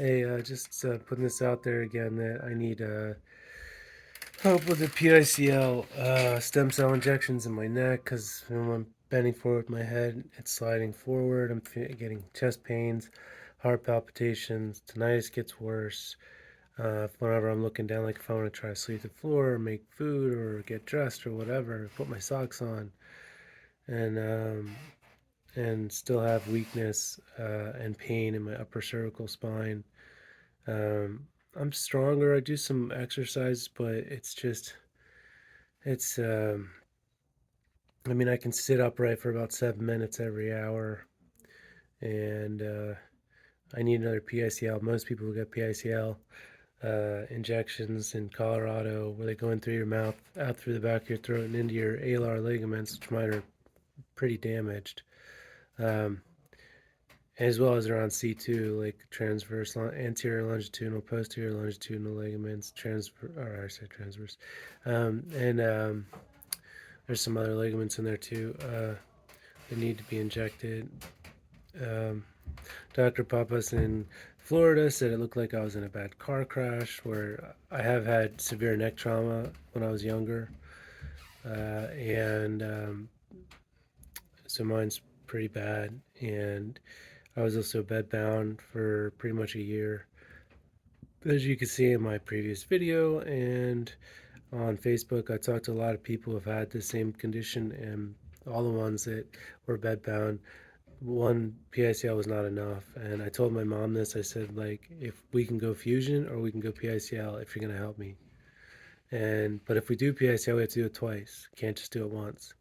Hey, just putting this out there again that I need help with the PICL stem cell injections in my neck because when I'm bending forward with my head, it's sliding forward. I'm getting chest pains, heart palpitations, tinnitus gets worse. Whenever I'm looking down, like if I want to try to sleep the floor or make food or get dressed or whatever, put my socks on, and still have weakness and pain in my upper cervical spine. Um, I'm stronger. I do some exercise, but it's, I mean, I can sit upright for about 7 minutes every hour, and I need another PICL. Most people who get PICL injections in Colorado, where they go in through your mouth, out through the back of your throat, and into your alar ligaments, which mine are pretty damaged. Um, as well as around C2, like transverse, anterior longitudinal, posterior longitudinal ligaments, or I said transverse, and there's some other ligaments in there too that need to be injected. Um, Dr. Papas in Florida said it looked like I was in a bad car crash, where I have had severe neck trauma when I was younger, and so mine's pretty bad, and I was also bedbound for pretty much a year, as you can see in my previous video. And on Facebook, I talked to a lot of people who have had the same condition, and all the ones that were bedbound, one PICL was not enough. And I told my mom this. I said, like, if we can go fusion or we can go PICL, if you're gonna help me. And but if we do PICL, we have to do it twice. Can't just do it once.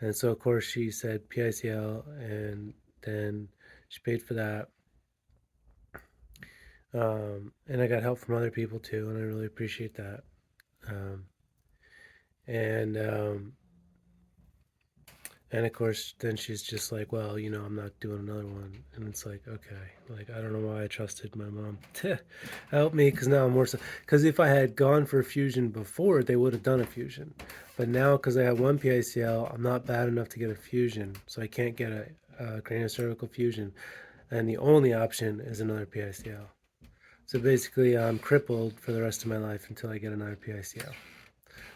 And so of course she said PICL, and then she paid for that. And I got help from other people too, and I really appreciate that. Um, and and of course, then she's just like, well, I'm not doing another one. And it's like, okay, like, I don't know why I trusted my mom to help me, because now I'm more so. Because if I had gone for a fusion before, they would have done a fusion. But now, because I have one PICL, I'm not bad enough to get a fusion. So I can't get a craniocervical fusion. And the only option is another PICL. So basically, I'm crippled for the rest of my life until I get another PICL.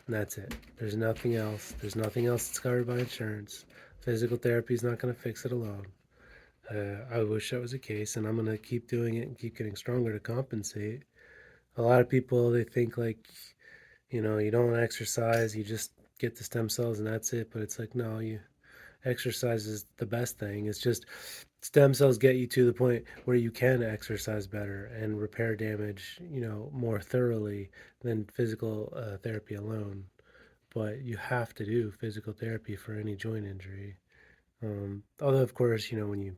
And that's it. There's nothing else. There's nothing else that's covered by insurance. Physical therapy is not going to fix it alone. I wish that was the case, and I'm going to keep doing it and keep getting stronger to compensate. A lot of people, they think like, you don't exercise, you just get the stem cells and that's it. But it's like, no, exercise is the best thing. It's just stem cells get you to the point where you can exercise better and repair damage, more thoroughly than physical therapy alone. But you have to do physical therapy for any joint injury. Although, of course, when you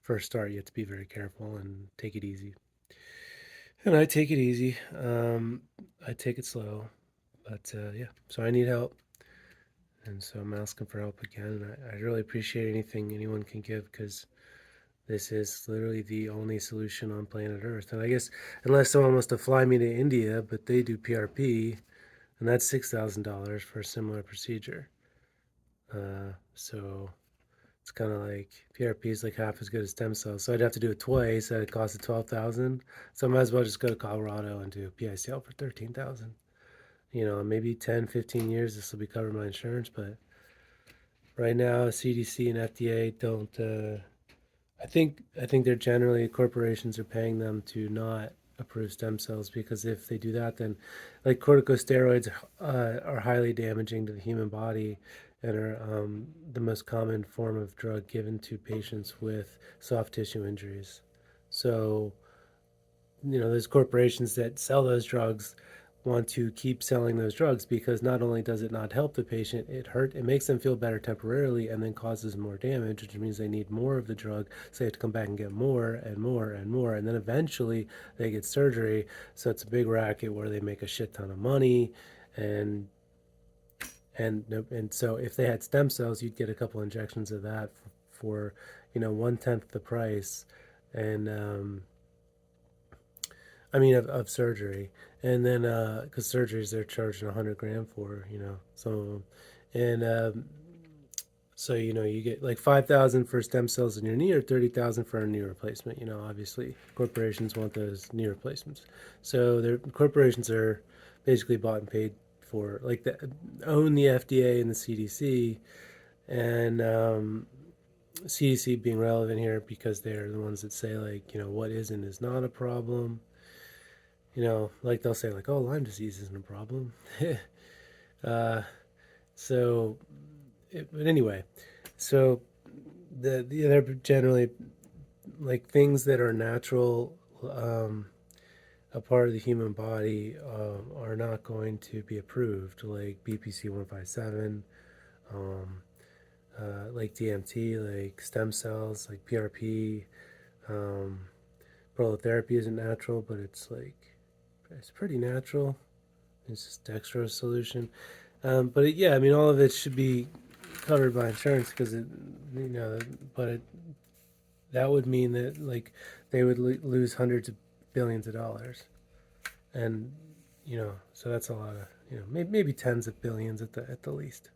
first start, you have to be very careful and take it easy. And I take it easy. I take it slow. But yeah, so I need help. And so I'm asking for help again. And I really appreciate anything anyone can give, because this is literally the only solution on planet Earth. And I guess, unless someone wants to fly me to India, but they do PRP, and that's $6,000 for a similar procedure. So it's kind of like PRP is like half as good as stem cells. So I'd have to do it twice. That'd cost 12,000. So I might as well just go to Colorado and do PICL for 13,000. Maybe 10, 15 years this will be covered by insurance, but right now CDC and FDA don't. I think they're generally, corporations are paying them to not approve stem cells, because if they do that, then, like, corticosteroids are highly damaging to the human body, and are the most common form of drug given to patients with soft tissue injuries. So, those corporations that sell those drugs want to keep selling those drugs, because not only does it not help the patient, it makes them feel better temporarily, and then causes more damage, which means they need more of the drug, so they have to come back and get more and more and more, and then eventually they get surgery. So it's a big racket where they make a shit ton of money. and and so if they had stem cells, you'd get a couple injections of that for 1/10 the price. And I mean, of surgery. And then, because surgeries they're charging 100 grand for, some of them. And So you get like 5,000 for stem cells in your knee, or 30,000 for a knee replacement. Obviously corporations want those knee replacements. So their corporations are basically bought and paid for, like, own the FDA and the CDC, and CDC being relevant here because they're the ones that say, like, what is not a problem. Like they'll say, like, oh, Lyme disease isn't a problem. uh, so, but anyway, so they're generally like things that are natural, a part of the human body, are not going to be approved, like BPC 157, um, like DMT, like stem cells, like PRP. Um, Prolotherapy isn't natural, but it's pretty natural. It's just dextrose solution. But yeah, I mean, all of it should be covered by insurance because you know, but that would mean that, like, they would lose hundreds of billions of dollars, and so that's a lot of, maybe tens of billions at the least.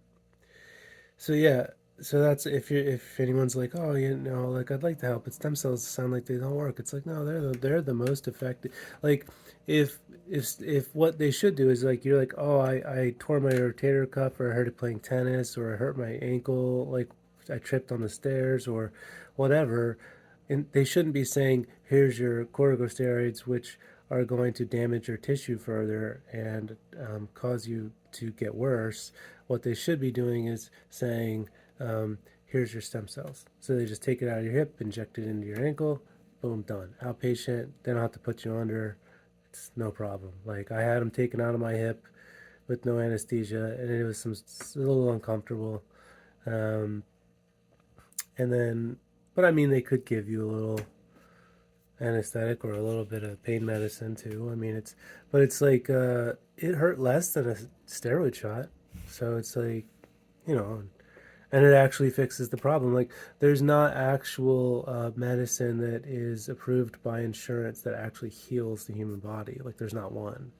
So yeah, so that's if anyone's like, oh, like, I'd like to help, but stem cells sound like they don't work. It's like, no, they're the most effective. Like, if if what they should do is, like, you're like, oh, I tore my rotator cuff, or I hurt it playing tennis, or I hurt my ankle, like I tripped on the stairs, or whatever, and they shouldn't be saying, here's your corticosteroids, which are going to damage your tissue further and cause you to get worse. What they should be doing is saying, here's your stem cells. So they just take it out of your hip, inject it into your ankle, boom, done. Outpatient, they don't have to put you under. It's no problem. Like, I had them taken out of my hip with no anesthesia, and it was a little uncomfortable. Um, and then, but I mean, they could give you a little anesthetic or a little bit of pain medicine too. I mean, but it's like, it hurt less than a steroid shot. So it's like, you know, and it actually fixes the problem. Like, there's not actual medicine that is approved by insurance that actually heals the human body. Like, there's not one.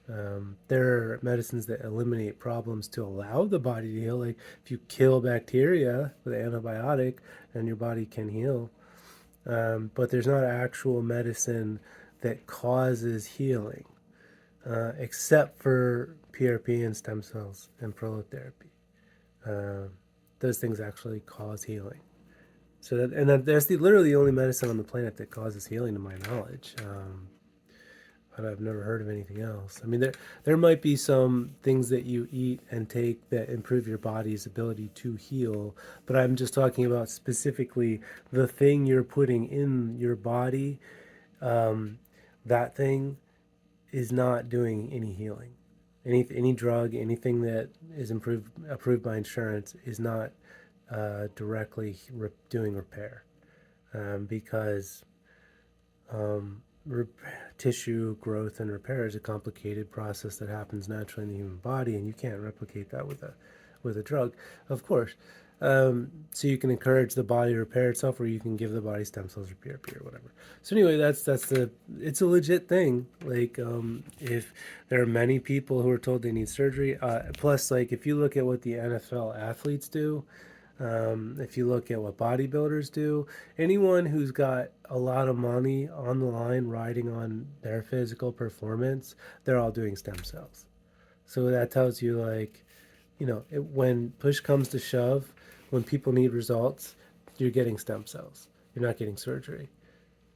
There are medicines that eliminate problems to allow the body to heal. Like, if you kill bacteria with an antibiotic, then your body can heal. But there's not actual medicine that causes healing, except for PRP and stem cells and prolotherapy. Uh, those things actually cause healing. That's literally the only medicine on the planet that causes healing, to my knowledge. But I've never heard of anything else. I mean, there might be some things that you eat and take that improve your body's ability to heal, but I'm just talking about specifically the thing you're putting in your body. Um, that thing is not doing any healing. Any drug, anything that is approved by insurance is not directly doing repair, because um, tissue growth and repair is a complicated process that happens naturally in the human body, and you can't replicate that with a drug, of course. So you can encourage the body to repair itself, or you can give the body stem cells or PRP or whatever. So anyway, it's a legit thing. Like, if there are many people who are told they need surgery, plus, like, if you look at what the NFL athletes do, if you look at what bodybuilders do, anyone who's got a lot of money on the line riding on their physical performance, they're all doing stem cells. So that tells you, like, when push comes to shove, when people need results, you're getting stem cells. You're not getting surgery.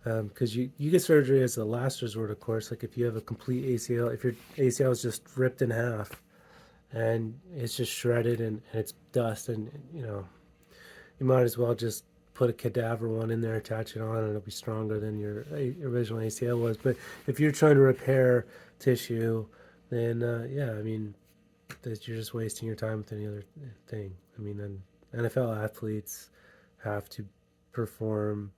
Because you get surgery as a last resort, of course. Like, if you have a complete ACL, if your ACL is just ripped in half and it's just shredded, and it's dust, and you might as well just put a cadaver one in there, attach it on, and it'll be stronger than your original ACL was. But if you're trying to repair tissue, then yeah, I mean, that you're just wasting your time with any other thing. I mean, then NFL athletes have to perform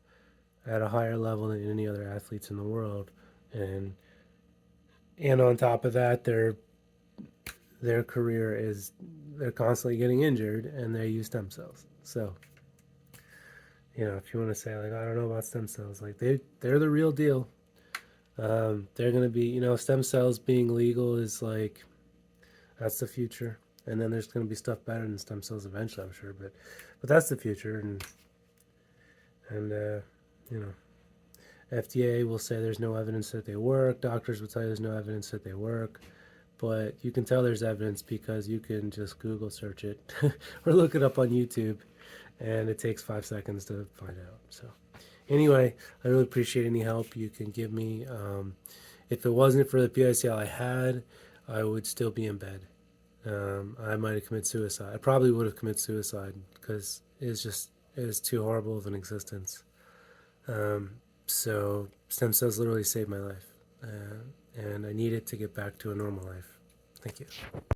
at a higher level than any other athletes in the world, and on top of that, their career is, they're constantly getting injured, and they use stem cells. So, if you want to say, like, I don't know about stem cells, like, they're the real deal. They're gonna be, stem cells being legal is like, that's the future. And then there's going to be stuff better than stem cells eventually, I'm sure. But that's the future, and you know, FDA will say there's no evidence that they work. Doctors will tell you there's no evidence that they work. But you can tell there's evidence because you can just Google search it or look it up on YouTube, and it takes 5 seconds to find out. So, anyway, I really appreciate any help you can give me. If it wasn't for the PICL I had, I would still be in bed. I might have committed suicide. I probably would have committed suicide because it was too horrible of an existence. Um, so stem cells literally saved my life, and I need it to get back to a normal life. Thank you.